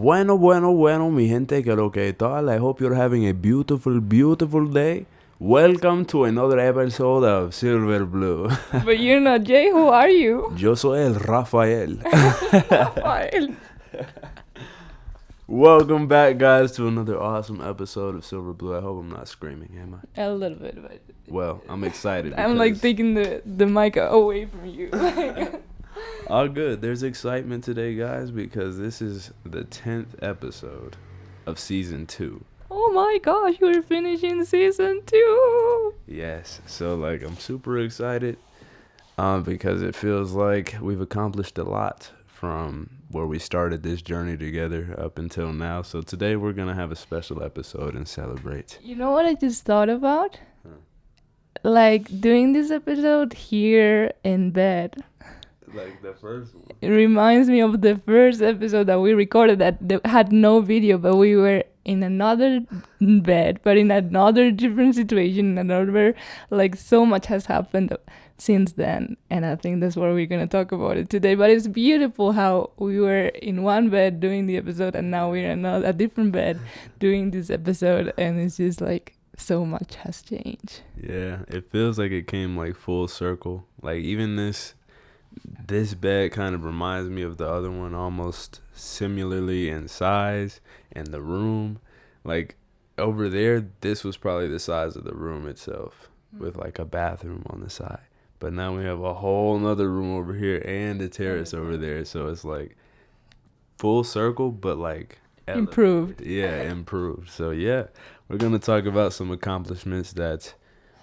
Bueno, mi gente, que lo que tal? I hope you're having a beautiful day. Welcome to another episode of SilverBlu. But you're not Jay, who are you? Yo soy el Rafael. Rafael. Welcome back, guys, to another awesome episode of SilverBlu. I hope I'm not screaming, am I? A little bit, but Well, I'm excited. I'm like because- taking the mic away from you. All good. There's excitement today, guys, because this is the 10th episode of season 2. Oh my gosh, we're finishing season 2. Yes, so like I'm super excited because it feels like we've accomplished a lot from where we started this journey together up until now. So today we're gonna have a special episode and celebrate. You know what I just thought about? Like doing this episode here in bed. Like the first one. It reminds me of the first episode that we recorded that had no video, but we were in another bed, but in another different situation, another, like, so much has happened since then, and I think that's what we're going to talk about it today. But it's beautiful how we were in one bed doing the episode, and now we're in a different bed doing this episode, and it's just like so much has changed. Yeah, it feels like it came like full circle. Like even this bed kind of reminds me of the other one almost similarly in size and the room. Like over there, this was probably the size of the room itself with like a bathroom on the side. But now we have a whole nother room over here and a terrace over there. So it's like full circle, but like Improved. Yeah, improved. So yeah, we're going to talk about some accomplishments that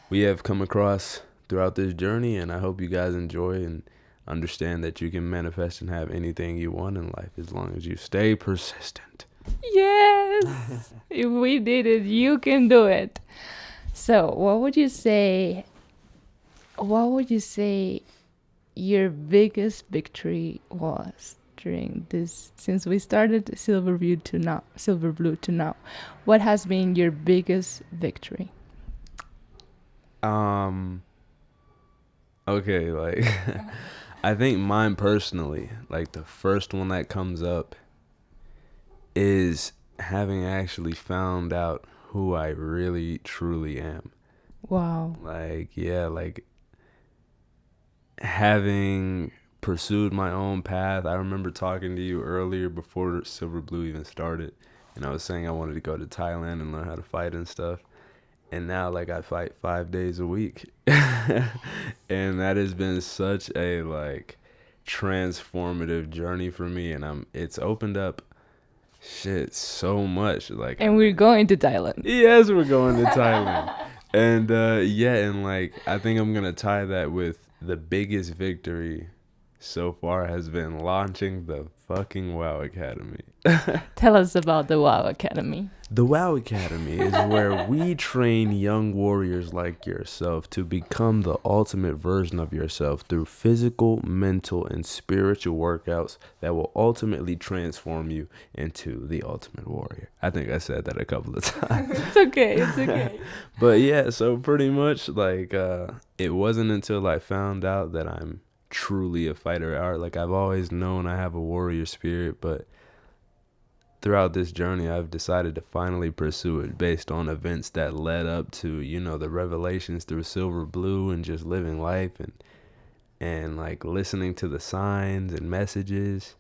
we have come across throughout this journey. And I hope you guys enjoy and understand that you can manifest and have anything you want in life as long as you stay persistent. Yes. If we did it, you can do it. So, what would you say your biggest victory was during this, since we started SilverBlu to now? What has been your biggest victory? Okay, like I think mine personally, like the first one that comes up is having actually found out who I really truly am. Wow. Like, yeah, like having pursued my own path. I remember talking to you earlier before SilverBlu even started, and I was saying I wanted to go to Thailand and learn how to fight and stuff. And now, like, I fight 5 days a week. And that has been such a, like, transformative journey for me. And it's opened up shit so much. Like, And we're going to Thailand. yes, we're going to Thailand. And, yeah, and, like, I think I'm going to tie that with the biggest victory so far has been launching the fucking WoW Academy. Tell us about the WoW Academy. The WoW Academy is where we train young warriors like yourself to become the ultimate version of yourself through physical, mental, and spiritual workouts that will ultimately transform you into the ultimate warrior. I think I said that a couple of times. It's okay. But yeah, so pretty much like it wasn't until I found out that I'm truly a fighter at heart. Like I've always known I have a warrior spirit, but throughout this journey, I've decided to finally pursue it based on events that led up to, you know, the revelations through SilverBlu and just living life and like listening to the signs and messages.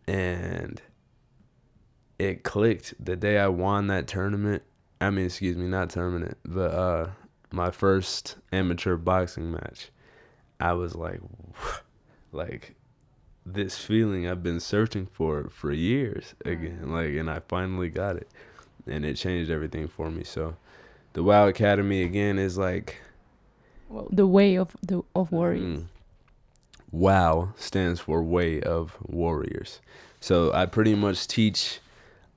And it clicked the day I won that tournament. I mean, excuse me, not tournament, but my first amateur boxing match. I was like this feeling I've been searching for years again, like, and I finally got it, and it changed everything for me. So the WoW Academy again is like, Well, the way of warriors. WoW stands for Way of Warriors. So I pretty much teach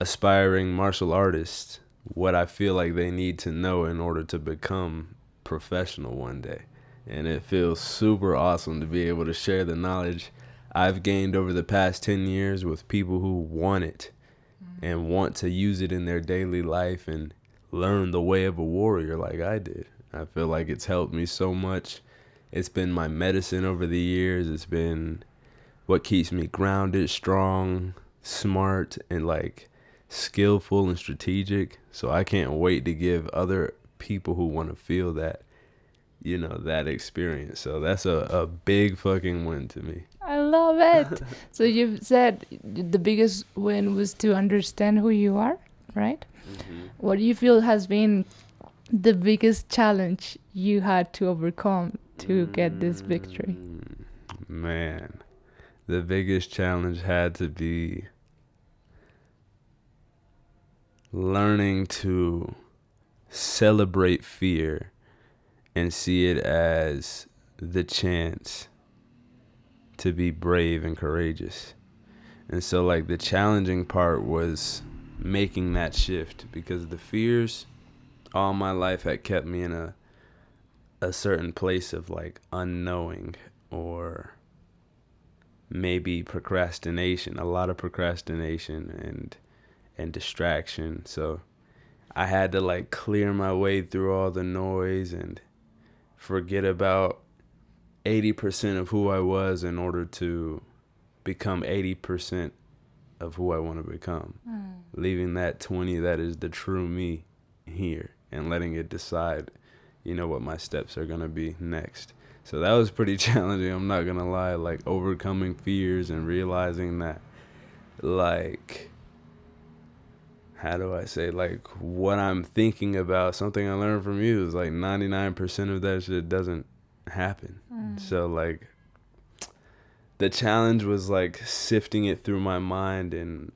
aspiring martial artists what I feel like they need to know in order to become professional one day. And it feels super awesome to be able to share the knowledge I've gained over the past 10 years with people who want it and want to use it in their daily life and learn the way of a warrior like I did. I feel like it's helped me so much. It's been my medicine over the years. It's been what keeps me grounded, strong, smart and like skillful and strategic. So I can't wait to give other people who want to feel that, that experience. So that's a big fucking win to me. I love it. So you've said the biggest win was to understand who you are, right? Mm-hmm. What do you feel has been the biggest challenge you had to overcome to get this victory? Man, the biggest challenge had to be learning to celebrate fear and see it as the chance to be brave and courageous. And so like the challenging part was making that shift, because the fears all my life had kept me in a certain place of like unknowing, or maybe procrastination, a lot of procrastination and distraction. So I had to like clear my way through all the noise and forget about 80% of who I was in order to become 80% of who I want to become. Leaving that 20 that is the true me here and letting it decide, what my steps are going to be next. So that was pretty challenging, I'm not going to lie, like overcoming fears and realizing that, like, how do I say, like, what I'm thinking about, something I learned from you is like 99% of that shit doesn't happen. So like the challenge was like sifting it through my mind and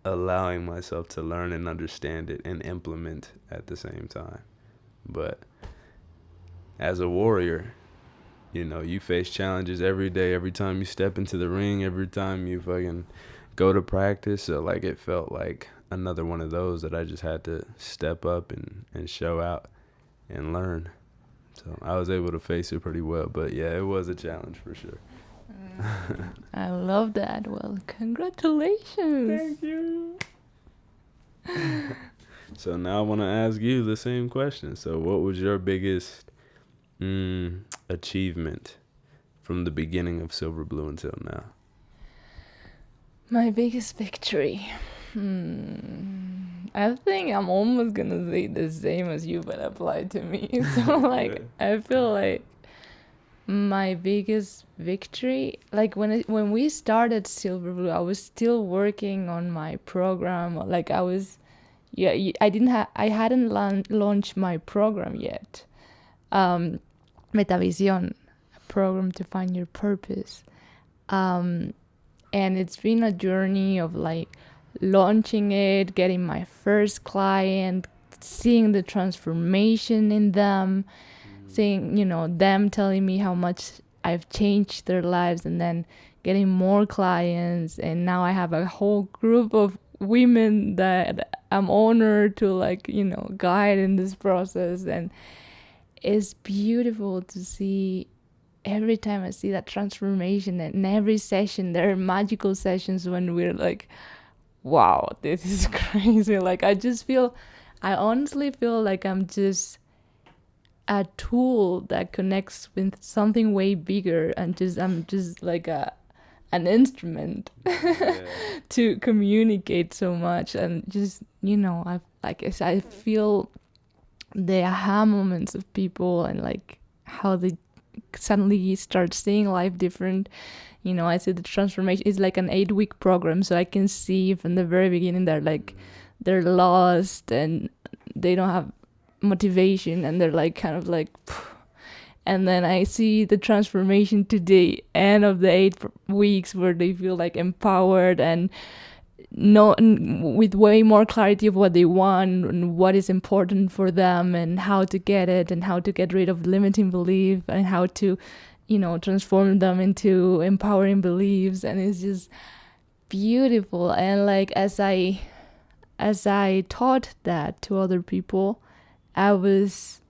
allowing myself to learn and understand it and implement at the same time. But as a warrior, you face challenges every day, every time you step into the ring, every time you fucking go to practice. So like it felt like another one of those that I just had to step up and show out and learn. So I was able to face it pretty well. But yeah, it was a challenge for sure. I love that. Well, congratulations. Thank you. So now I want to ask you the same question. So what was your biggest achievement from the beginning of SilverBlu until now? My biggest victory. I think I'm almost gonna say the same as you, but apply to me. So like, I feel like my biggest victory, like when we started SilverBlu, I was still working on my program. Like I hadn't launched my program yet. Metavision, a program to find your purpose. And it's been a journey of like launching it, getting my first client, seeing the transformation in them, seeing, them telling me how much I've changed their lives, and then getting more clients. And now I have a whole group of women that I'm honored to like, guide in this process. And it's beautiful to see. Every time I see that transformation, and in every session, there are magical sessions when we're like, wow, this is crazy. Like, I honestly feel like I'm just a tool that connects with something way bigger, and I'm just like an instrument to communicate so much. And just, I feel the aha moments of people, and like how they suddenly start seeing life different. I see the transformation is like an 8-week program, so I can see from the very beginning they're lost and they don't have motivation, and they're like kind of like phew. And then I see the transformation to the end of the 8 weeks where they feel like empowered and with way more clarity of what they want and what is important for them, and how to get it, and how to get rid of limiting belief, and how to transform them into empowering beliefs. And it's just beautiful. And like as I taught that to other people, I was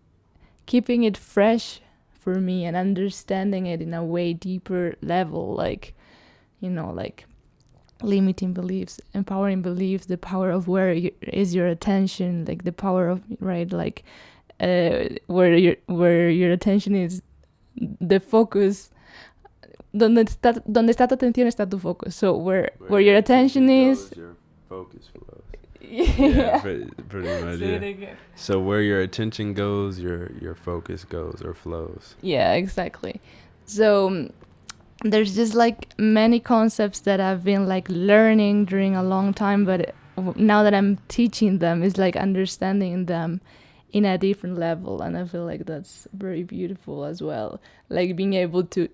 keeping it fresh for me and understanding it in a way deeper level, like limiting beliefs, empowering beliefs, the power of where is your attention, like the power of, right, like where your attention is, the focus donde está tu atención está tu focus. So where your attention is, your focus flows. yeah. Pretty much. Say it Yeah. again. So where your attention goes, your focus goes or flows. Yeah, exactly. So there's just like many concepts that I've been like learning during a long time, but now that I'm teaching them, it's like understanding them in a different level, and I feel like that's very beautiful as well. Like being able to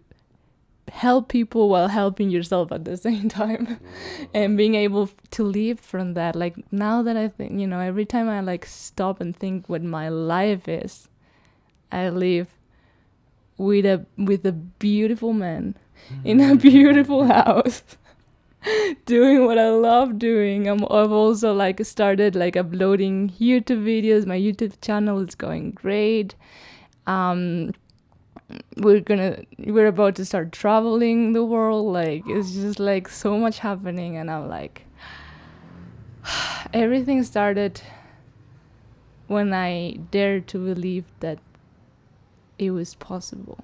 help people while helping yourself at the same time, and being able to live from that. Like now that I think, every time I like stop and think what my life is, I live with a beautiful man in a beautiful house doing what I love doing. I've also like started like uploading YouTube videos. My YouTube channel is going great. We're about to start traveling the world. Like it's just like so much happening, and I'm like everything started when I dared to believe that it was possible.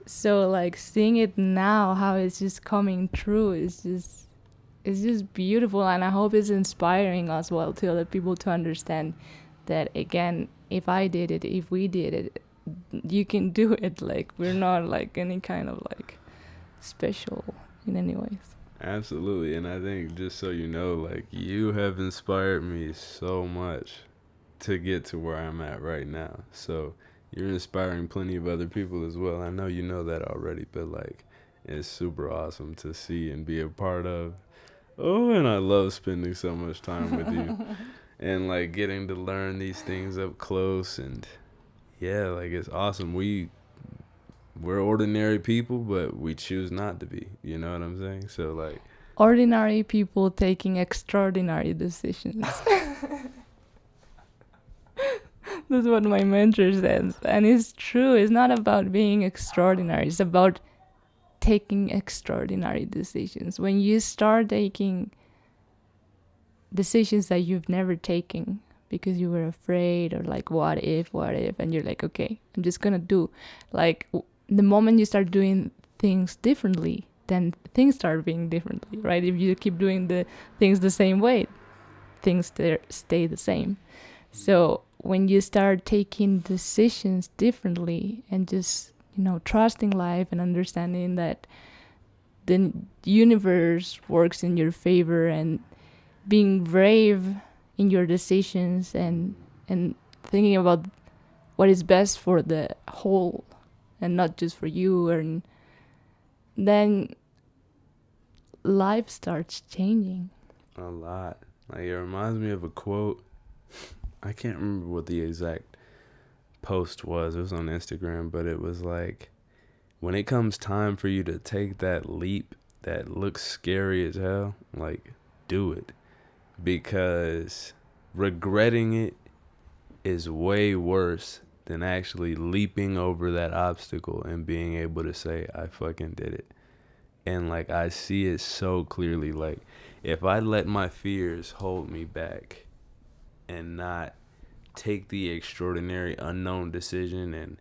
So like seeing it now, how it's just coming true, it's just beautiful, and I hope it's inspiring as well to other people to understand that, again, if I did it, if we did it, you can do it. Like we're not like any kind of like special in any ways. Absolutely, and I think just so you know, like you have inspired me so much to get to where I'm at right now. So you're inspiring plenty of other people as well. I know you know that already, but like it's super awesome to see and be a part of. Oh, and I love spending so much time with you and like getting to learn these things up close, and yeah, like it's awesome. We're ordinary people, but we choose not to be. You know what I'm saying? So like Ordinary people taking extraordinary decisions. That's what my mentor says, and it's true. It's not about being extraordinary, it's about taking extraordinary decisions. When you start taking decisions that you've never taken because you were afraid, or like what if, and you're like, okay, I'm just gonna do, like the moment you start doing things differently, then things start being differently, right? If you keep doing the things the same way, things stay the same. So when you start taking decisions differently and just, trusting life and understanding that the universe works in your favor, and being brave in your decisions, and thinking about what is best for the whole and not just for you, and then life starts changing. a lot. Like it reminds me of a quote. I can't remember what the exact post was. It was on Instagram, but it was like, when it comes time for you to take that leap that looks scary as hell, like do it, because regretting it is way worse than actually leaping over that obstacle and being able to say, I fucking did it. And like I see it so clearly. Like if I let my fears hold me back and not take the extraordinary unknown decision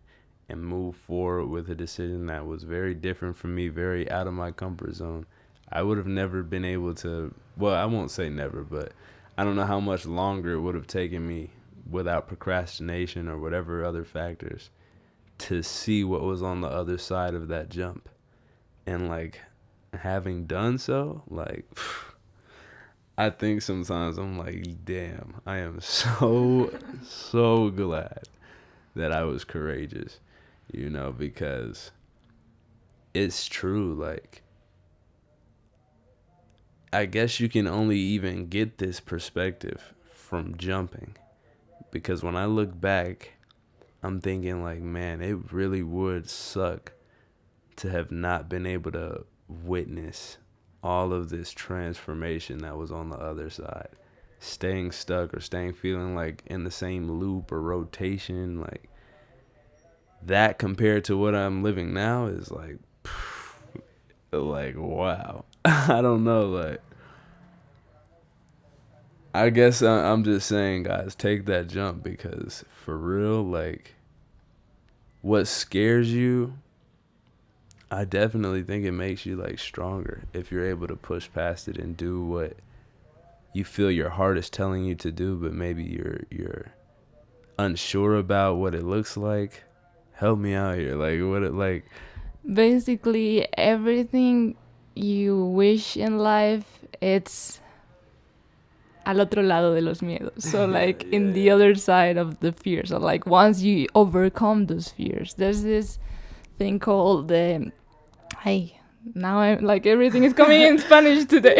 and move forward with a decision that was very different from me, very out of my comfort zone, I would have never been able to, well, I won't say never, but I don't know how much longer it would have taken me without procrastination or whatever other factors to see what was on the other side of that jump. And like having done so, like I think sometimes I'm like, damn, I am so glad that I was courageous, because it's true. Like, I guess you can only even get this perspective from jumping, because when I look back, I'm thinking like, man, it really would suck to have not been able to witness all of this transformation that was on the other side. Staying stuck or feeling like in the same loop or rotation, like that compared to what I'm living now is like wow. I don't know, like I guess I'm just saying, guys, take that jump, because for real, like what scares you, I definitely think it makes you like stronger if you're able to push past it and do what you feel your heart is telling you to do, but maybe you're unsure about what it looks like. Help me out here. Like what it like. Basically, everything you wish in life, it's al otro lado de los miedos. So like in the other side of the fears. So like once you overcome those fears, there's this thing called the hey, now I'm like everything is coming in Spanish today.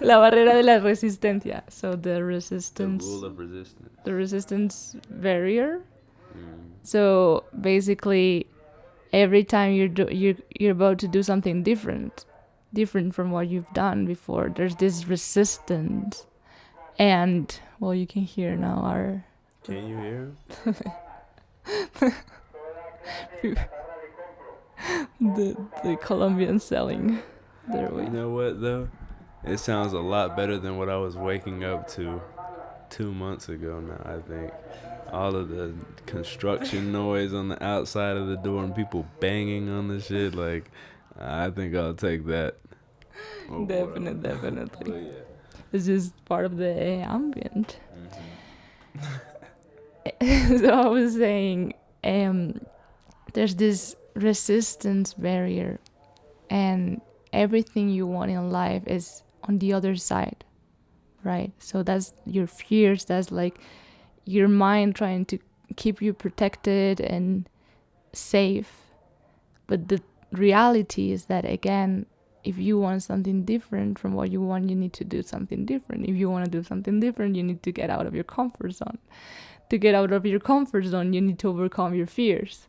La barrera de la resistencia. So the resistance. The rule of resistance. The resistance barrier. So basically, every time you're about to do something different from what you've done before, there's this resistance. And well, you can hear now our. Can you hear the Colombian selling their way. You know what though? It sounds a lot better than what I was waking up to 2 months ago now, I think. All of the construction noise on the outside of the door and people banging on the shit, like, I think I'll take that. Definitely. Yeah. It's just part of the ambient. So I was saying, there's this resistance barrier, and everything you want in life is on the other side, right? So that's your fears, that's like your mind trying to keep you protected and safe. But the reality is that, again, if you want something different from what you want, you need to do something different. If you want to do something different, you need to get out of your comfort zone. To get out of your comfort zone, you need to overcome your fears.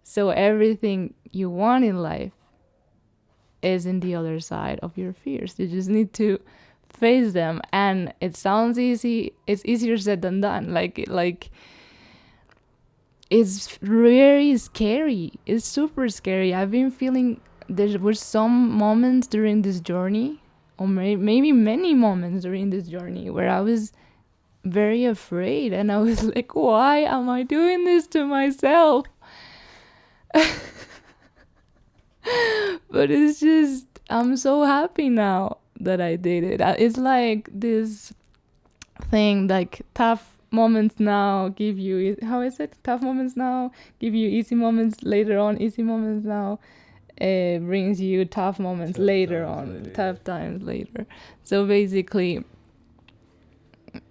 So everything you want in life is in the other side of your fears. You just need to face them. And it sounds easy. It's easier said than done. Like it's very scary. It's super scary. I've been feeling there were some moments during this journey, or maybe many moments during this journey, where I was very afraid, and I was like, why am I doing this to myself? But it's just, I'm so happy now that I did it. It's like this thing, like tough moments now give you, how is it? Tough moments now give you easy moments later on. Easy moments now brings you tough moments later on. Tough times later. So basically,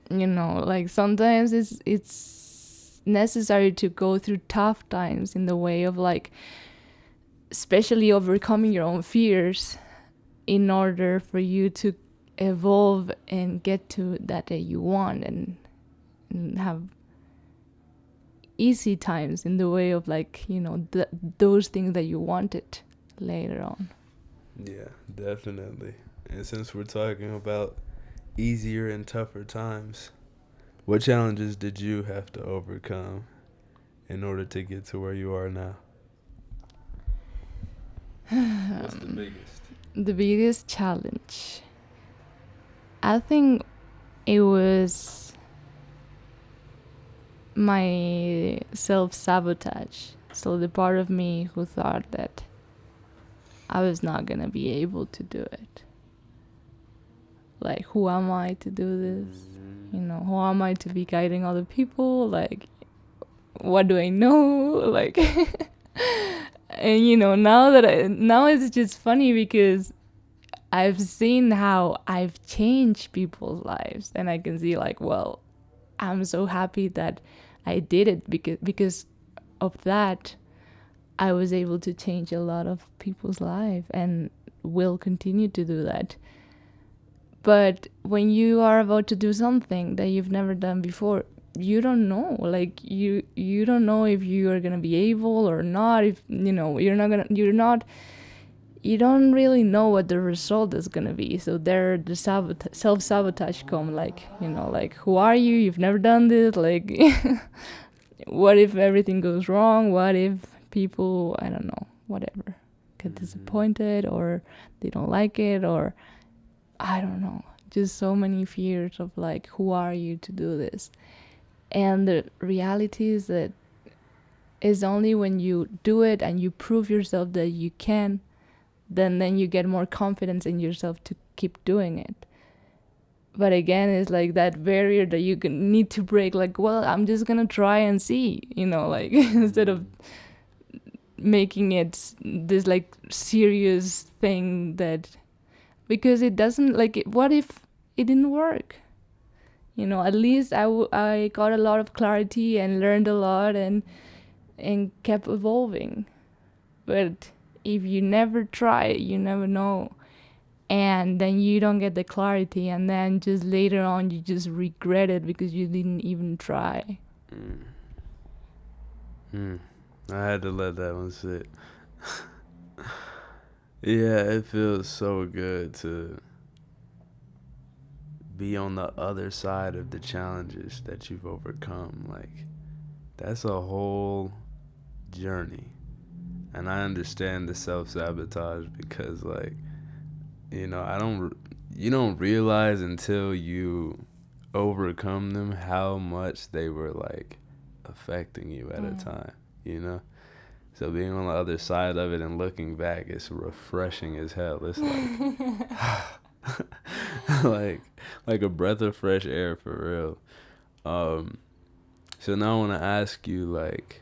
you know, like sometimes it's necessary to go through tough times in the way of like, especially overcoming your own fears in order for you to evolve and get to that you want, and have easy times in the way of like, you know, those things that you wanted later on. Yeah, definitely. And since we're talking about easier and tougher times, what challenges did you have to overcome in order to get to where you are now? What's the biggest? The biggest challenge, I think it was my self-sabotage. So the part of me who thought that I was not gonna be able to do it. Like, who am I to do this? You know, who am I to be guiding other people? Like, what do I know? Like, and you know, now it's just funny because I've seen how I've changed people's lives, and I can see like, well, I'm so happy that I did it because of that. I was able to change a lot of people's life and will continue to do that. But when you are about to do something that you've never done before, you don't know. Like you don't know if you are gonna be able or not. If you know you don't really know what the result is gonna be. So there, the self-sabotage come. Like, you know, like, who are you? You've never done this. Like, what if everything goes wrong? What if people, I don't know, whatever, get disappointed, or they don't like it, or I don't know, just so many fears of like, who are you to do this? And the reality is that It's only when you do it and you prove yourself that you can, then you get more confidence in yourself to keep doing it. But again, it's like that barrier that you need to break. Like, well, I'm just gonna try and see, like instead of making it this like serious thing that, because it doesn't, like, what if it didn't work? At least I got a lot of clarity and learned a lot and kept evolving. But if you never try, you never know. And then you don't get the clarity, and then just later on you just regret it because you didn't even try. I had to let that one sit. Yeah, it feels so good to be on the other side of the challenges that you've overcome. Like, that's a whole journey. And I understand the self-sabotage because, like, you don't realize until you overcome them how much they were, like, affecting you at a time. So being on the other side of it and looking back, it's refreshing as hell. It's like like a breath of fresh air, for real. So now I want to ask you, like,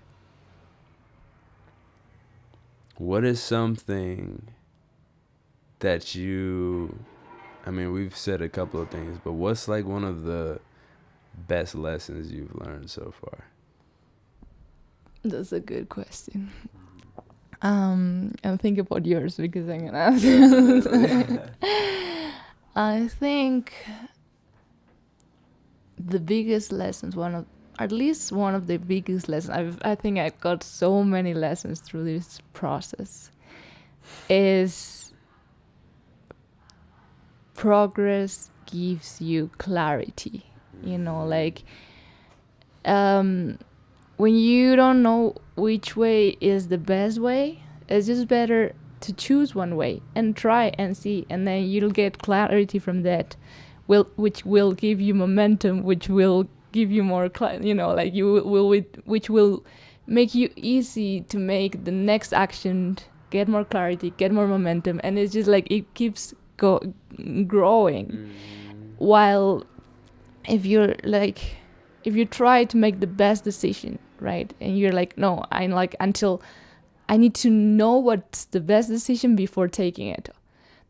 what is something that we've said a couple of things, but what's like one of the best lessons you've learned so far? That's a good question. I'm thinking about yours because I'm gonna ask. I think the biggest lessons, at least one of the biggest lessons, I think I got so many lessons through this process, is progress gives you clarity. Like, when you don't know which way is the best way, it's just better to choose one way and try and see, and then you'll get clarity from that, which will give you momentum, which will give you more which will make you easy to make the next action, get more clarity, get more momentum, and it's just like it keeps growing. While if you try to make the best decision, right, and you're like, no, I'm like, until I need to know what's the best decision before taking it,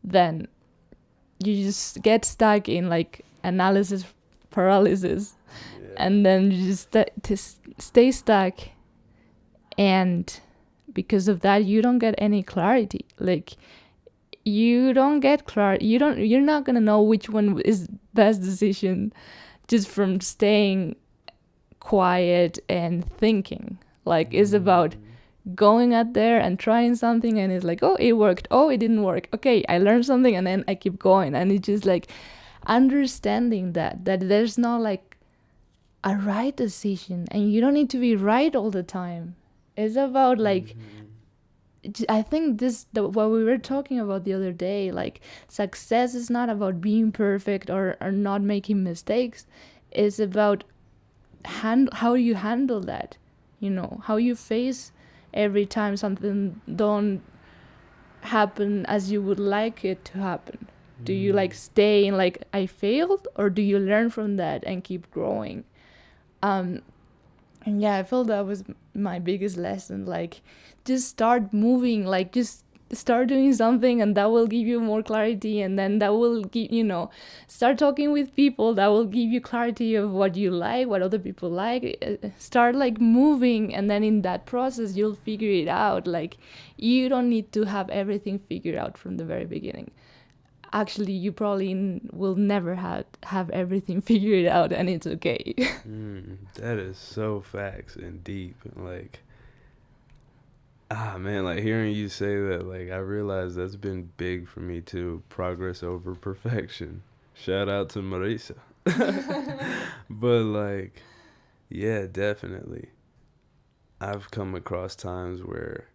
then you just get stuck in like analysis paralysis. And then you just stay stuck, and because of that you don't get any clarity. Like, you don't get clarity, you're not gonna know which one is best decision just from staying quiet and thinking. Like, it's about going out there and trying something, and it's like, oh, it worked, oh, it didn't work, okay, I learned something, and then I keep going. And it's just like understanding that there's not like a right decision, and you don't need to be right all the time. It's about like I think what we were talking about the other day, like, success is not about being perfect or not making mistakes. It's about how you handle that, how you face every time something don't happen as you would like it to happen. Do you like stay in like, I failed, or do you learn from that and keep growing? And yeah, I felt that was my biggest lesson. Like, just start moving, like, just start doing something, and that will give you more clarity, and then that will give, start talking with people, that will give you clarity of what you like, what other people like. Start like moving, and then in that process you'll figure it out. Like, you don't need to have everything figured out from the very beginning. Actually, you probably will never have everything figured out, and it's okay. That is so facts and deep. Like, man, like, hearing you say that, like, I realize that's been big for me too. Progress over perfection. Shout out to Marisa. But like, yeah, definitely. I've come across times where,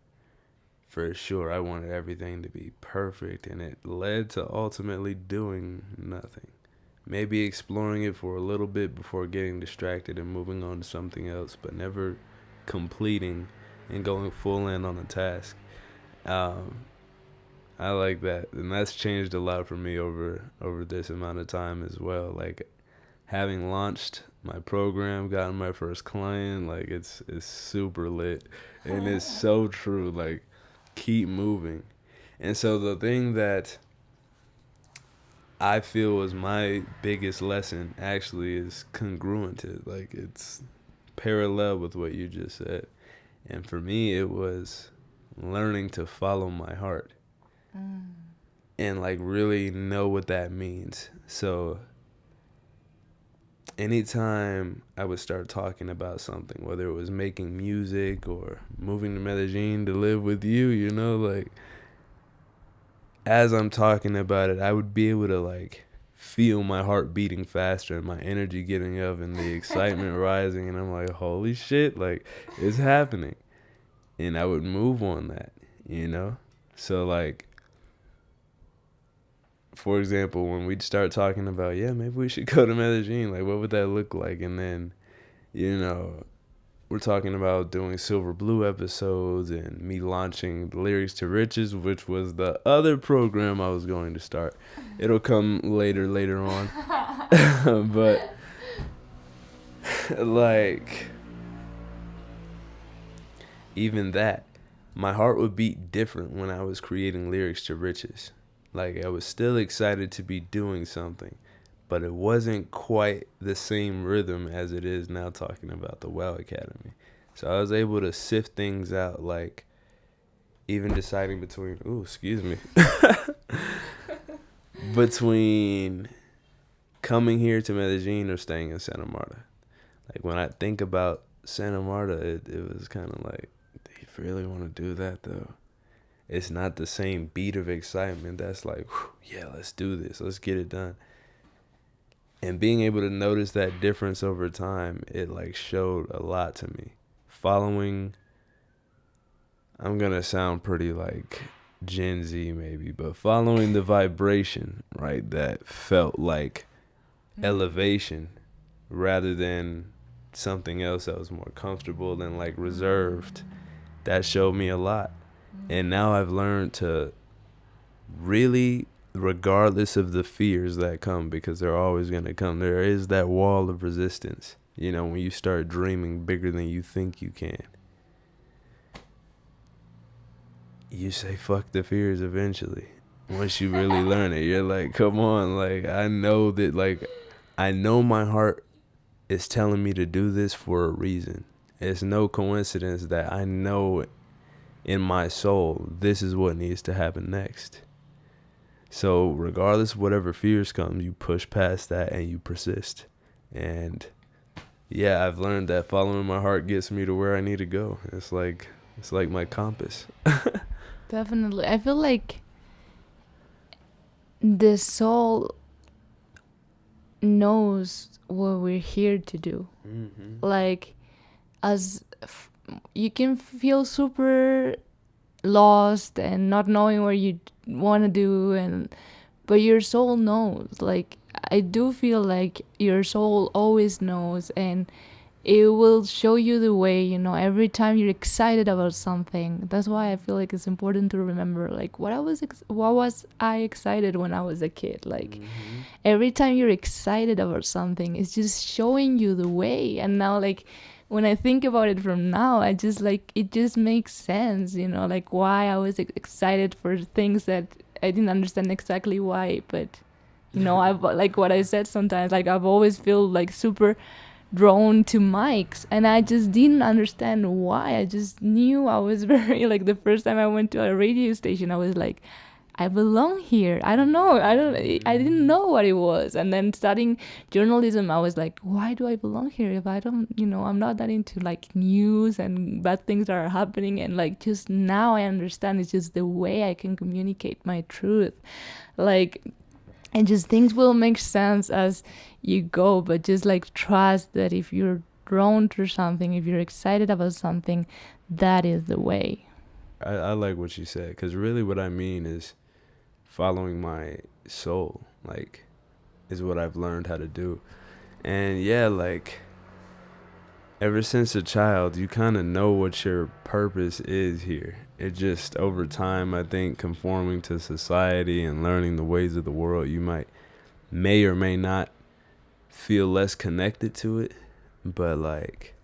for sure, I wanted everything to be perfect, and it led to ultimately doing nothing. Maybe exploring it for a little bit before getting distracted and moving on to something else, but never completing and going full in on the task. Um, I like that, and that's changed a lot for me over this amount of time as well. Like having launched my program, gotten my first client, like it's super lit, and it's so true. Like keep moving, and so the thing that I feel was my biggest lesson actually is congruent. Like it's parallel with what you just said, and for me it was learning to follow my heart and like really know what that means. So anytime I would start talking about something, whether it was making music or moving to Medellin to live with you, like as I'm talking about it, I would be able to like feel my heart beating faster and my energy getting up and the excitement rising, and I'm like, holy shit, like it's happening. And I would move on that. So like for example, when we'd start talking about, yeah, maybe we should go to Medellin, like what would that look like? And then, we're talking about doing SilverBlu episodes and me launching the Lyrics to Riches, which was the other program I was going to start. It'll come later on. But like even that, my heart would beat different when I was creating Lyrics to Riches. Like I was still excited to be doing something, but it wasn't quite the same rhythm as it is now talking about the WoW Academy. So I was able to sift things out, like even deciding between coming here to Medellin or staying in Santa Marta. Like when I think about Santa Marta, it was kind of like, do you really want to do that though? It's not the same beat of excitement that's like, yeah, let's do this, let's get it done. And being able to notice that difference over time, it like showed a lot to me. Following, I'm gonna sound pretty like Gen Z maybe, but following the vibration, right, that felt like elevation rather than something else that was more comfortable and like reserved, that showed me a lot. And now I've learned to really, regardless of the fears that come, because they're always going to come, there is that wall of resistance, when you start dreaming bigger than you think you can. You say fuck the fears eventually. Once you really learn it, you're like, come on, like I know that, like I know my heart is telling me to do this for a reason. It's no coincidence that I know in my soul this is what needs to happen next. So regardless of whatever fears come, you push past that and you persist. And yeah, I've learned that following my heart gets me to where I need to go. It's like my compass. Definitely. I feel like the soul knows what we're here to do. Mm-hmm. Like, you can feel super lost and not knowing what you want to do, but your soul knows. Like, I do feel like your soul always knows, and it will show you the way, every time you're excited about something. That's why I feel like it's important to remember, like, what was I excited when I was a kid. Like, every time you're excited about something, it's just showing you the way. And now, like, when I think about it from now, I just like, it just makes sense, like why I was excited for things that I didn't understand exactly why. But I've, like what I said, sometimes like I've always feel like super drawn to mics, and I just didn't understand why. I just knew I was very, like, the first time I went to a radio station, I was like, I belong here. I didn't know what it was. And then studying journalism, I was like, why do I belong here if I don't, I'm not that into like news and bad things that are happening. And like, just now I understand it's just the way I can communicate my truth. Like, and just things will make sense as you go, but just like trust that if you're drawn to something, if you're excited about something, that is the way. I like what you said, because really what I mean is following my soul, like, is what I've learned how to do. And yeah, like, ever since a child, you kind of know what your purpose is here. It just over time, I think, conforming to society and learning the ways of the world, you may or may not feel less connected to it, but like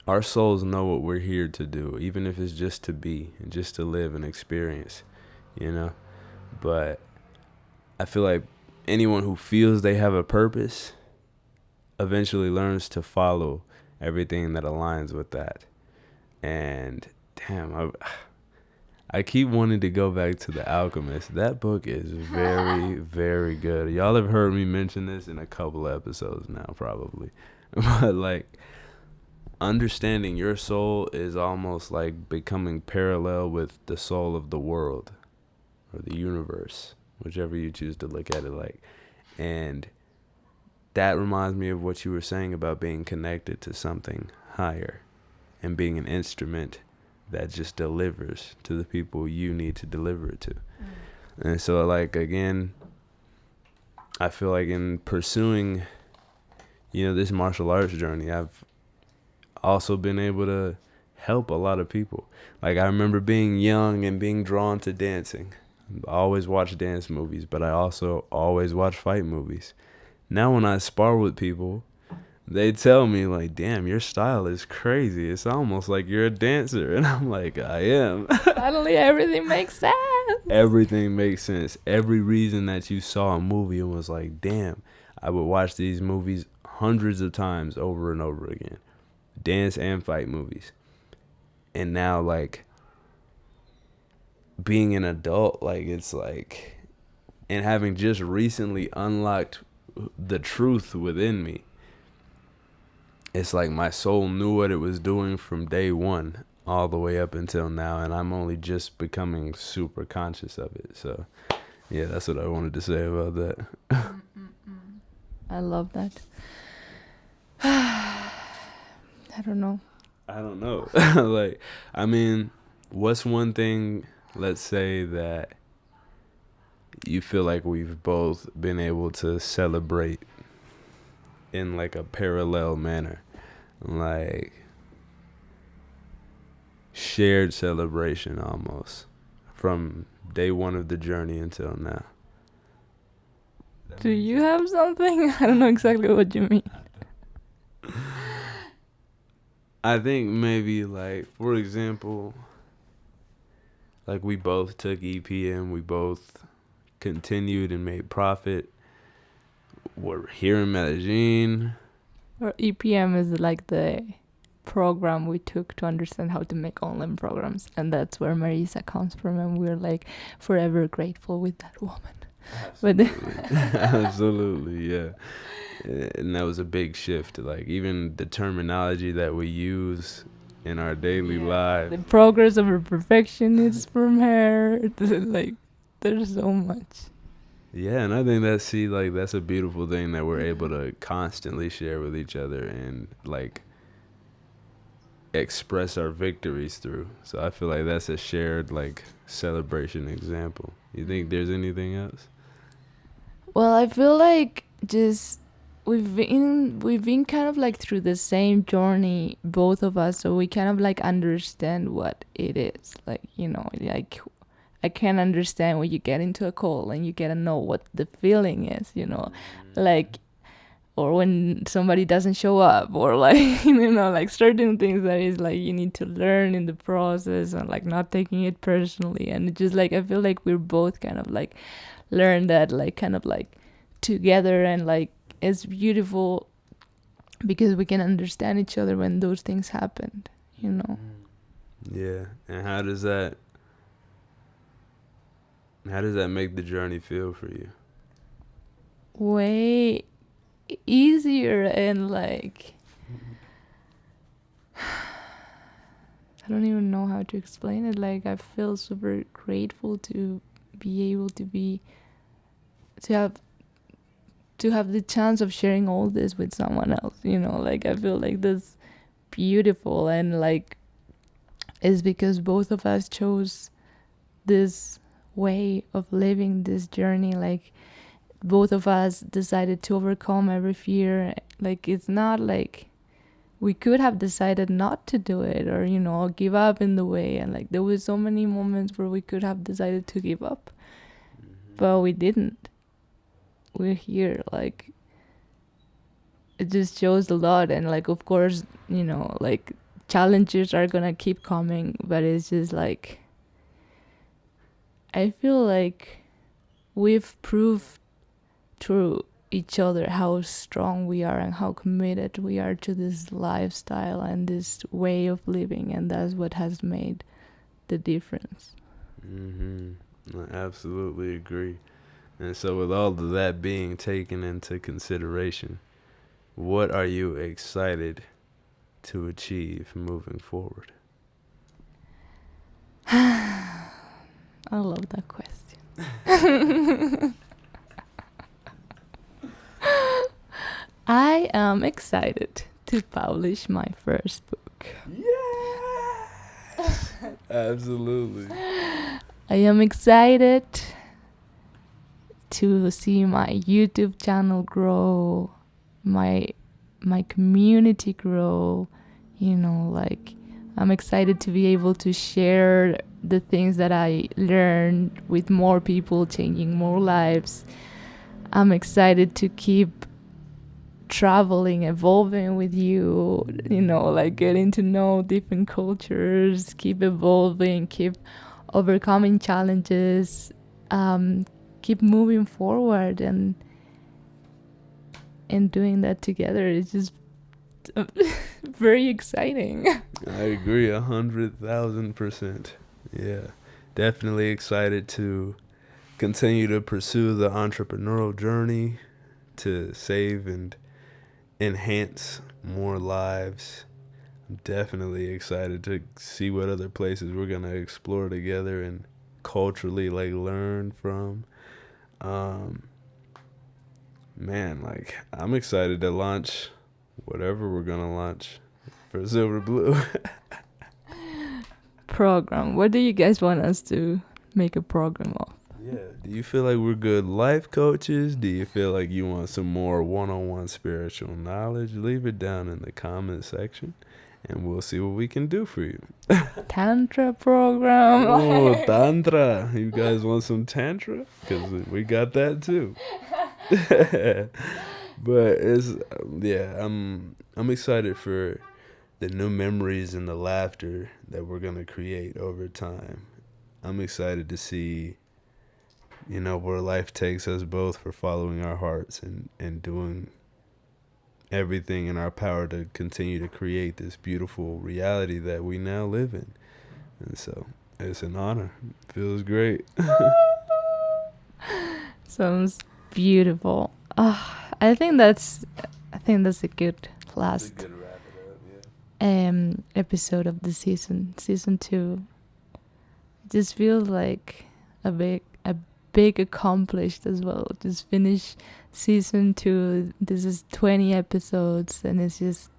our souls know what we're here to do, even if it's just to be and just to live and experience, you know. But I feel like anyone who feels they have a purpose eventually learns to follow everything that aligns with that. And damn, I keep wanting to go back to The Alchemist. That book is very, very good. Y'all have heard me mention this in a couple of episodes now, probably. But like, understanding your soul is almost like becoming parallel with the soul of the world or the universe, whichever you choose to look at it like. And that reminds me of what you were saying about being connected to something higher and being an instrument that just delivers to the people you need to deliver it to. And so, like, again, I feel like in pursuing, this martial arts journey, I've also been able to help a lot of people. Like, I remember being young and being drawn to dancing. I always watch dance movies, but I also always watch fight movies. Now when I spar with people, they tell me, like, damn, your style is crazy. It's almost like you're a dancer. And I'm like, I am. Suddenly everything makes sense. Everything makes sense. Every reason that you saw a movie and was like, damn, I would watch these movies hundreds of times over and over again. Dance and fight movies. And now, like, being an adult, like, it's like, and having just recently unlocked the truth within me, it's like my soul knew what it was doing from day one all the way up until now, and I'm only just becoming super conscious of it. So yeah, that's what I wanted to say about that. I love that. I don't know. Like, I mean, what's one thing, let's say, that you feel like we've both been able to celebrate in like a parallel manner, like shared celebration almost from day one of the journey until now? Do you have something? I don't know exactly what you mean. I think maybe, like, for example, like, we both took EPM, we both continued and made profit. We're here in Medellin. Or EPM is like the program we took to understand how to make online programs, and that's where Marisa comes from, and we're like forever grateful with that woman. Absolutely. Absolutely, yeah. And that was a big shift. Like, even the terminology that we use in our daily lives. The progress over perfection is from her. Like, there's so much. Yeah, and I think that's a beautiful thing that we're able to constantly share with each other and, like, express our victories through. So I feel like that's a shared, like, celebration example. You think there's anything else? Well, I feel like just we've been kind of like through the same journey, both of us, so we kind of like understand what it is. Like, like I can understand when you get into a call and you get to know what the feeling is, like, or when somebody doesn't show up, or like, like certain things that is like you need to learn in the process and like not taking it personally. And it just like, I feel like we're both kind of like learn that like kind of like together, and like it's beautiful because we can understand each other when those things happened, Yeah. And how does that make the journey feel for you? Way easier, and like I don't even know how to explain it. Like, I feel super grateful to be able to have the chance of sharing all this with someone else, like I feel like that's beautiful, and like it's because both of us chose this way of living this journey. Like, both of us decided to overcome every fear. Like, it's not like we could have decided not to do it, or give up in the way. And like there was so many moments where we could have decided to give up, but we didn't. We're here. Like, it just shows a lot. And like, of course, like, challenges are gonna keep coming, but it's just like, I feel like we've proved to each other how strong we are and how committed we are to this lifestyle and this way of living, and that's what has made the difference. I absolutely agree. And so with all of that being taken into consideration, what are you excited to achieve moving forward? I love that question. I am excited to publish my first book. Yes! Absolutely. I am excited to see my YouTube channel grow, my community grow. Like, I'm excited to be able to share the things that I learned with more people, changing more lives. I'm excited to keep traveling, evolving with you, like getting to know different cultures, keep evolving, keep overcoming challenges, keep moving forward, and doing that together is just very exciting. I agree 100,000%. Yeah, definitely excited to continue to pursue the entrepreneurial journey, to save and enhance more lives. I'm definitely excited to see what other places we're gonna explore together and culturally like learn from. Man, like, I'm excited to launch whatever we're gonna launch for SilverBlu. Program. What do you guys want us to make a program of? Yeah. Do you feel like we're good life coaches? Do you feel like you want some more one-on-one spiritual knowledge? Leave it down in the comment section, and we'll see what we can do for you. Tantra program. Oh, tantra. You guys want some tantra? Because we got that too. But I'm excited for the new memories and the laughter that we're going to create over time. I'm excited to see, where life takes us both for following our hearts and doing everything in our power to continue to create this beautiful reality that we now live in. And so it's an honor. It feels great. Sounds beautiful. I think that's a good last It's a good wrap it up, yeah. Episode of the season 2. It just feels like a big accomplished as well. Just finish season 2. This is 20 episodes, and it's just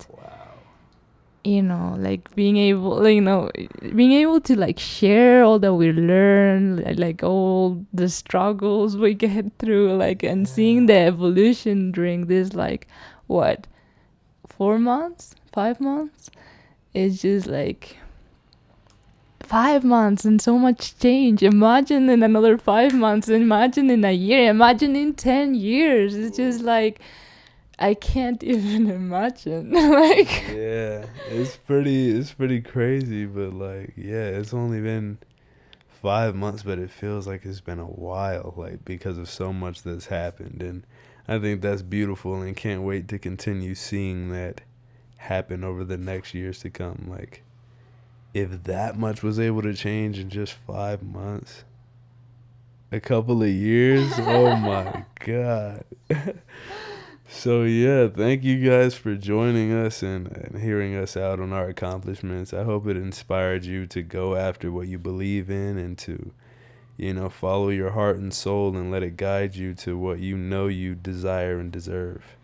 like being able to like share all that we learn, like all the struggles we get through, like, and seeing the evolution during this, like, what, 4 months, 5 months. It's just like 5 months and so much change. Imagine in another 5 months, imagine in a year, imagine in 10 years. It's just like, I can't even imagine. Like, yeah, it's pretty crazy, but like, yeah, it's only been 5 months, but it feels like it's been a while, like, because of so much that's happened. And I think that's beautiful, and can't wait to continue seeing that happen over the next years to come. Like, if that much was able to change in just 5 months, a couple of years, oh my God. So yeah, thank you guys for joining us and hearing us out on our accomplishments. I hope it inspired you to go after what you believe in and to, follow your heart and soul and let it guide you to what you desire and deserve.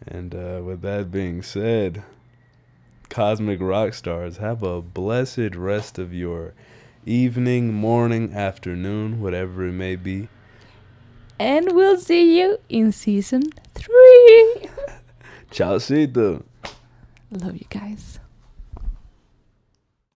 And with that being said, Cosmic Rock Stars, have a blessed rest of your evening, morning, afternoon, whatever it may be. and we'll see you in season 3. Chaucito. Love you guys.